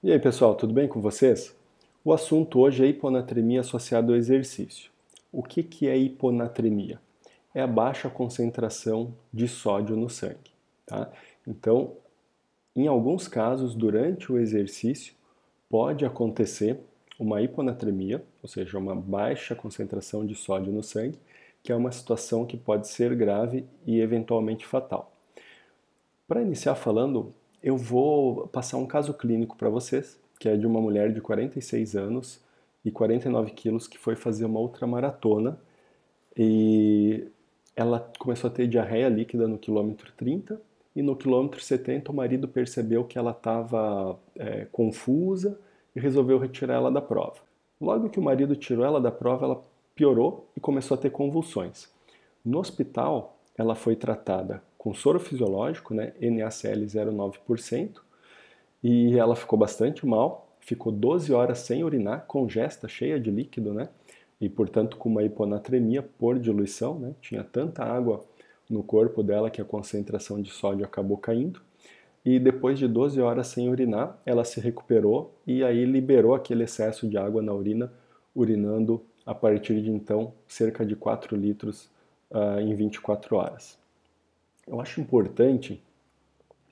E aí, pessoal, tudo bem com vocês? O assunto hoje é hiponatremia associada ao exercício. O que é hiponatremia? É a baixa concentração de sódio no sangue, tá? Então, em alguns casos, durante o exercício, pode acontecer uma hiponatremia, ou seja, uma baixa concentração de sódio no sangue, que é uma situação que pode ser grave e eventualmente fatal. Para iniciar falando, eu vou passar um caso clínico para vocês, que é de uma mulher de 46 anos e 49 quilos que foi fazer uma ultramaratona e ela começou a ter diarreia líquida no quilômetro 30 e no quilômetro 70 o marido percebeu que ela estava confusa e resolveu retirar ela da prova. Logo que o marido tirou ela da prova, ela piorou e começou a ter convulsões. No hospital, ela foi tratada com soro fisiológico, né, NaCl 0,9%, e ela ficou bastante mal, ficou 12 horas sem urinar, congesta, cheia de líquido, né, e portanto com uma hiponatremia por diluição, né, tinha tanta água no corpo dela que a concentração de sódio acabou caindo. E depois de 12 horas sem urinar, ela se recuperou e aí liberou aquele excesso de água na urina, urinando a partir de então cerca de 4 litros em 24 horas. Eu acho importante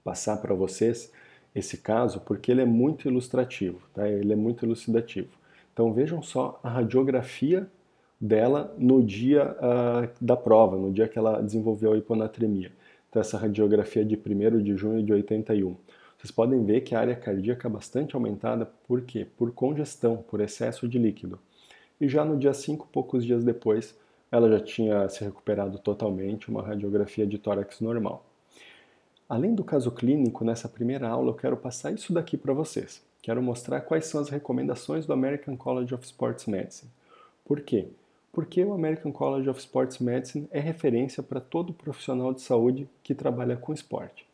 passar para vocês esse caso porque ele é muito ilustrativo, tá? Ele é muito elucidativo. Então vejam só a radiografia dela no dia da prova, no dia que ela desenvolveu a hiponatremia. Então essa radiografia é de 1º de junho de 81. Vocês podem ver que a área cardíaca é bastante aumentada, por quê? Por congestão, por excesso de líquido. E já no dia 5, poucos dias depois, ela já tinha se recuperado totalmente, uma radiografia de tórax normal. Além do caso clínico, nessa primeira aula eu quero passar isso daqui para vocês. Quero mostrar quais são as recomendações do American College of Sports Medicine. Por quê? Porque o American College of Sports Medicine é referência para todo profissional de saúde que trabalha com esporte.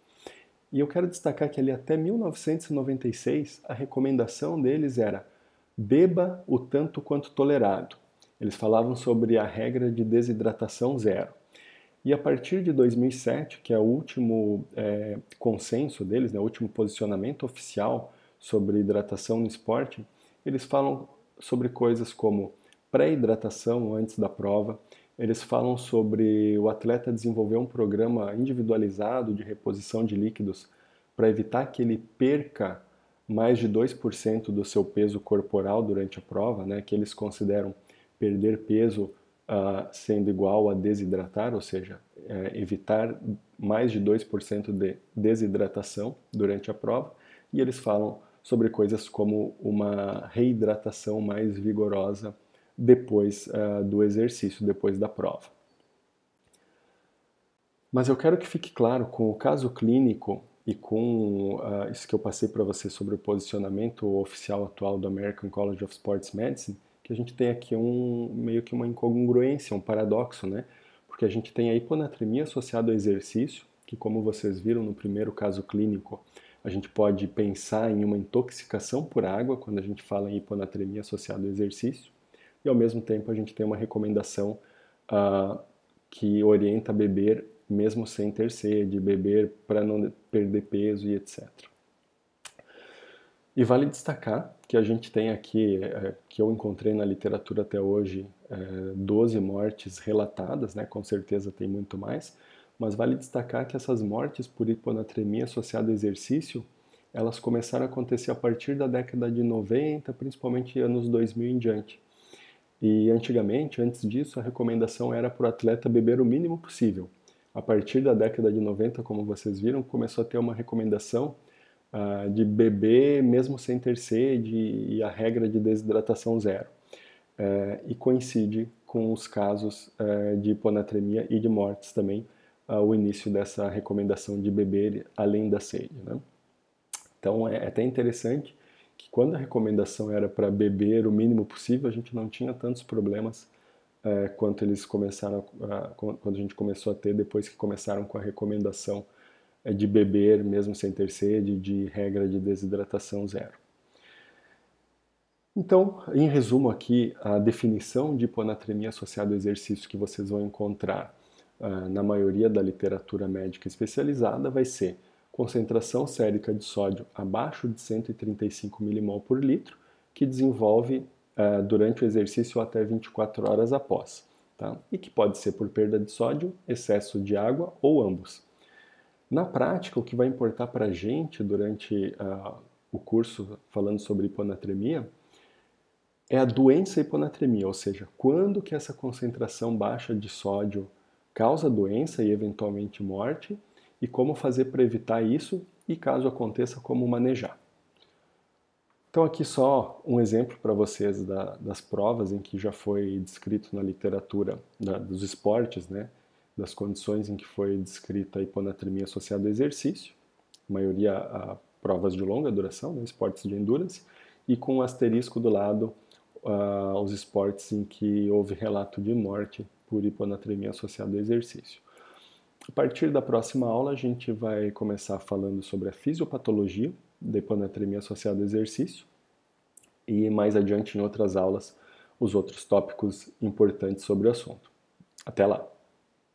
E eu quero destacar que ali até 1996 a recomendação deles era beba o tanto quanto tolerado. Eles falavam sobre a regra de desidratação zero. E a partir de 2007, que é o último consenso deles, né, o último posicionamento oficial sobre hidratação no esporte, eles falam sobre coisas como pré-hidratação antes da prova, eles falam sobre o atleta desenvolver um programa individualizado de reposição de líquidos para evitar que ele perca mais de 2% do seu peso corporal durante a prova, né, que eles consideram perder peso sendo igual a desidratar, ou seja, evitar mais de 2% de desidratação durante a prova, e eles falam sobre coisas como uma reidratação mais vigorosa depois do exercício, depois da prova. Mas eu quero que fique claro com o caso clínico e com isso que eu passei para você sobre o posicionamento oficial atual do American College of Sports Medicine, que a gente tem aqui meio que uma incongruência, um paradoxo, né? Porque a gente tem a hiponatremia associada ao exercício, que como vocês viram no primeiro caso clínico, a gente pode pensar em uma intoxicação por água quando a gente fala em hiponatremia associada ao exercício, e ao mesmo tempo a gente tem uma recomendação que orienta a beber mesmo sem ter sede, beber para não perder peso e etc. E vale destacar que a gente tem aqui, que eu encontrei na literatura até hoje, 12 mortes relatadas, né? Com certeza tem muito mais, mas vale destacar que essas mortes por hiponatremia associada ao exercício, elas começaram a acontecer a partir da década de 90, principalmente anos 2000 em diante. E antigamente, antes disso, a recomendação era para o atleta beber o mínimo possível. A partir da década de 90, como vocês viram, começou a ter uma recomendação de beber mesmo sem ter sede e a regra de desidratação zero. E coincide com os casos de hiponatremia e de mortes também, o início dessa recomendação de beber além da sede, né? Então é até interessante que quando a recomendação era para beber o mínimo possível, a gente não tinha tantos problemas quanto eles começaram, quando a gente começou a ter depois que começaram com a recomendação de beber mesmo sem ter sede, de regra de desidratação zero. Então, em resumo aqui, a definição de hiponatremia associada ao exercício que vocês vão encontrar na maioria da literatura médica especializada vai ser concentração sérica de sódio abaixo de 135 mmol por litro, que desenvolve durante o exercício ou até 24 horas após, tá? E que pode ser por perda de sódio, excesso de água ou ambos. Na prática, o que vai importar para a gente durante o curso falando sobre hiponatremia é a doença hiponatremia, ou seja, quando que essa concentração baixa de sódio causa doença e eventualmente morte, e como fazer para evitar isso e, caso aconteça, como manejar. Então aqui só um exemplo para vocês das provas em que já foi descrito na literatura dos esportes, né, das condições em que foi descrita a hiponatremia associada ao exercício, a maioria a provas de longa duração, né, esportes de endurance, e com um asterisco do lado os esportes em que houve relato de morte por hiponatremia associada ao exercício. A partir da próxima aula, a gente vai começar falando sobre a fisiopatologia da hiponatremia associada ao exercício e mais adiante em outras aulas os outros tópicos importantes sobre o assunto. Até lá!